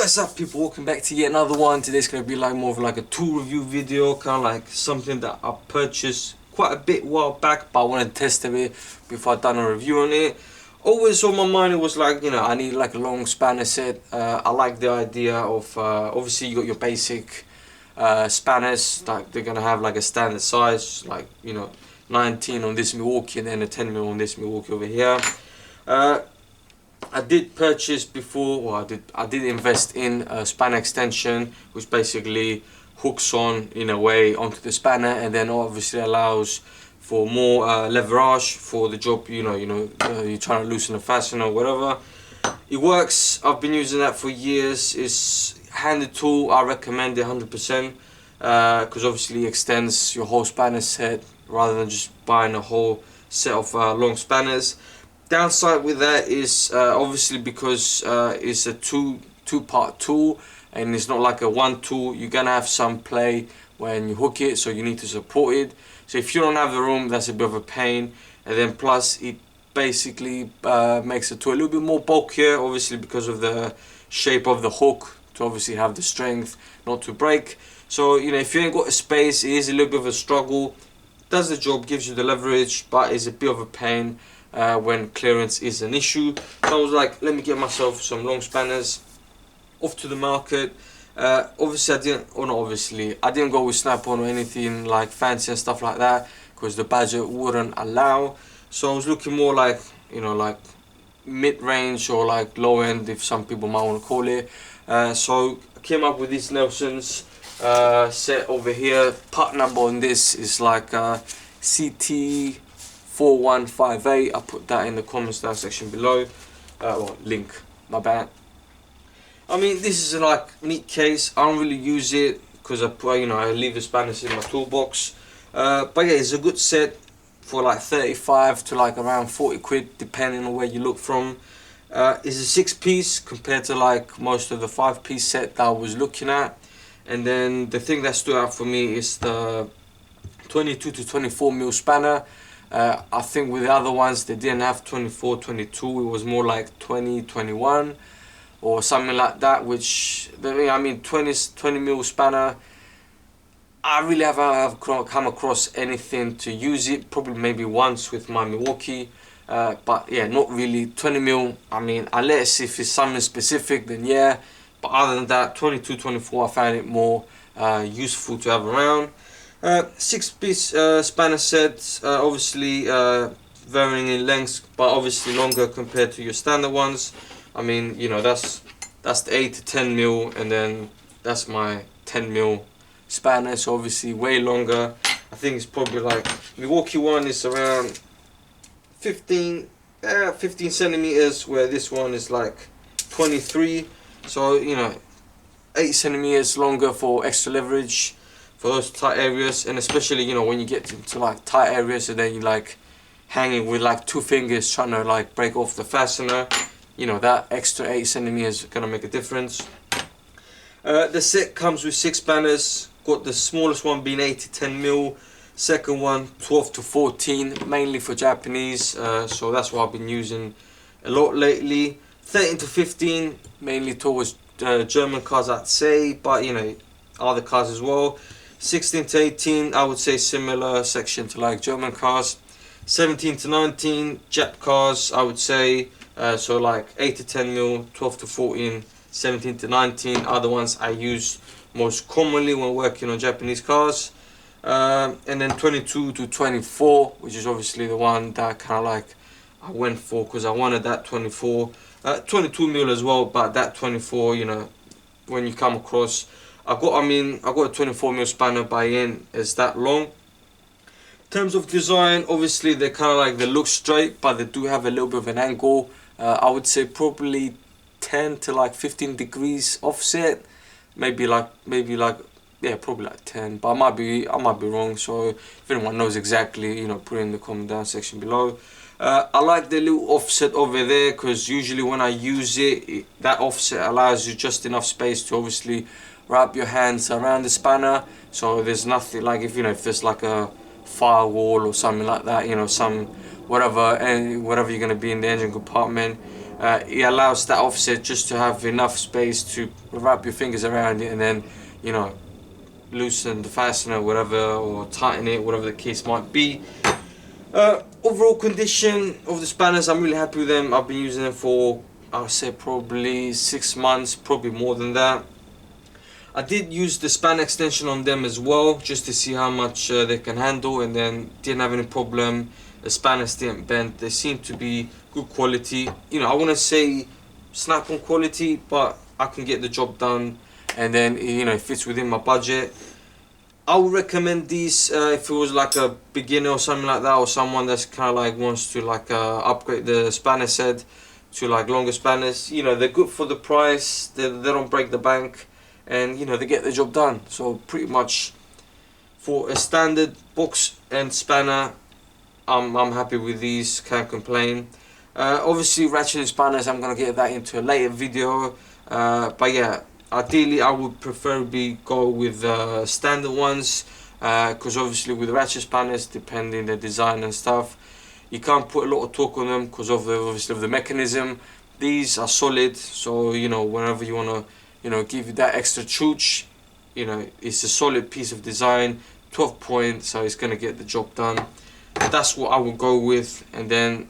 What's up, people? Welcome back to yet another one. Today's gonna be like more of like a tool review video, kind of like something that I purchased quite a bit while back, but I wanted to test it before I done a review on it. Always on my mind, it was like, you know, I need like a long spanner set. I like the idea of obviously you got your basic spanners, like they're gonna have like a standard size, like, you know, 19 on this Milwaukee and then a 10mm on this Milwaukee over here. I did purchase before, well, I did invest in a spanner extension, which basically hooks on in a way onto the spanner, and then obviously allows for more leverage for the job. You're trying to loosen a fastener or whatever. It works. I've been using that for years. It's a handy tool. I recommend it 100%, because obviously it extends your whole spanner set rather than just buying a whole set of long spanners. Downside with that is obviously because it's a two-part tool and it's not like a one tool, you're gonna have some play when you hook it, so you need to support it. So if you don't have the room, that's a bit of a pain. And then plus it basically makes the tool a little bit more bulkier, obviously because of the shape of the hook, to obviously have the strength not to break. So, you know, if you ain't got a space, it is a little bit of a struggle. Does the job, gives you the leverage, but it's a bit of a pain when clearance is an issue. So I was like, let me get myself some long spanners. Off to the market. Obviously I didn't go with Snap-on or anything like fancy and stuff like that, because the budget wouldn't allow. So I was looking more like, you know, like mid-range or like low end, if some people might want to call it. So I came up with this Neilsen's set over here. Part number on this is like CT 4158. I'll put that in the comments down section below, or link, my bad. I mean, this is a like neat case. I don't really use it because I leave the spanners in my toolbox, but yeah, it's a good set for like 35 to like around 40 quid depending on where you look from. It's a 6-piece compared to like most of the 5-piece set that I was looking at. And then the thing that stood out for me is the 22 to 24mm spanner. I think with the other ones they didn't have 24, 22, it was more like 20, 21 or something like that, which, I mean, 20mm spanner, I really haven't come across anything to use it, probably maybe once with my Milwaukee, but yeah, not really. 20mm, I mean, unless if it's something specific, then yeah, but other than that, 22, 24, I found it more useful to have around. 6-piece spanner set, obviously varying in length, but obviously longer compared to your standard ones. I mean, you know, that's the 8 to 10mm, and then that's my 10mm spanner, so obviously way longer. I think it's probably like Milwaukee one is around 15 centimeters, where this one is like 23. So, you know, 8 centimeters longer for extra leverage for those tight areas, and especially, you know, when you get to like tight areas and then you like hanging with like 2 fingers trying to like break off the fastener, you know, that extra 8 centimeters is gonna make a difference. The set comes with 6 spanners. Got the smallest one being 8 to 10mm, second one 12 to 14, mainly for Japanese, so that's what I've been using a lot lately. 13 to 15, mainly towards German cars, I'd say, but you know, other cars as well. 16 to 18, I would say similar section to like German cars. 17 to 19, Jap cars, I would say, so like 8 to 10mm, 12 to 14, 17 to 19 are the ones I use most commonly when working on Japanese cars. And then 22 to 24, which is obviously the one that kind of like I went for, because I wanted that 24, 22mm as well, but that 24, you know, when you come across, I got a 24mm spanner by in is that long. In terms of design, obviously they kind of like, they look straight, but they do have a little bit of an angle. I would say probably 10 to like 15 degrees offset, maybe like yeah, probably like 10, but I might be wrong. So if anyone knows exactly, you know, put it in the comment down section below. I like the little offset over there, because usually when I use it, that offset allows you just enough space to obviously wrap your hands around the spanner, so there's nothing like, if there's like a firewall or something like that, you know, whatever you're going to be in the engine compartment, it allows that offset just to have enough space to wrap your fingers around it, and then, you know, loosen the fastener, whatever, or tighten it, whatever the case might be. Overall condition of the spanners, I'm really happy with them. I've been using them for, I would say, probably 6 months, probably more than that. I did use the spanner extension on them as well, just to see how much they can handle, and then didn't have any problem. The spanners didn't bend. They seem to be good quality. You know, I wouldn't say snap-on quality, but I can get the job done, and then, you know, it fits within my budget. I would recommend these if it was like a beginner or something like that, or someone that's kind of like wants to like upgrade the spanner set to like longer spanners. You know, they're good for the price. They don't break the bank, and you know, they get the job done. So pretty much for a standard box and spanner, I'm happy with these. Can't complain. Obviously, ratcheting spanners, I'm gonna get that into a later video. But yeah, ideally I would preferably go with standard ones, because obviously with ratchet spanners, depending the design and stuff, you can't put a lot of torque on them because of the, obviously, of the mechanism. These are solid, so you know, whenever you want to, you know, give you that extra chooch, you know, it's a solid piece of design, 12 point, so it's gonna get the job done. That's what I will go with, and then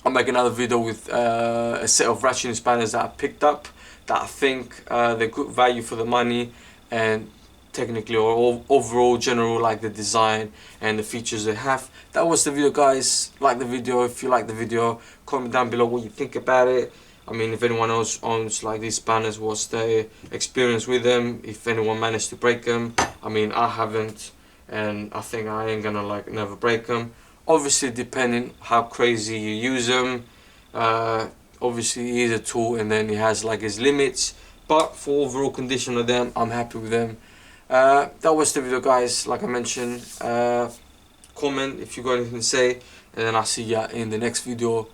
I'll make another video with a set of ratcheting spanners that I picked up, that I think they're good value for the money, and technically or overall general, like the design and the features they have. That was the video, guys. Like the video. If you like the video, comment down below what you think about it. I mean, if anyone else owns like these spanners, what's their experience with them, if anyone managed to break them. I mean, I haven't, and I think I ain't gonna like never break them. Obviously, depending how crazy you use them. Obviously, he is a tool, and then he has like his limits, but for overall condition of them, I'm happy with them. That was the video, guys. Like I mentioned, comment if you got anything to say, and then I'll see ya in the next video.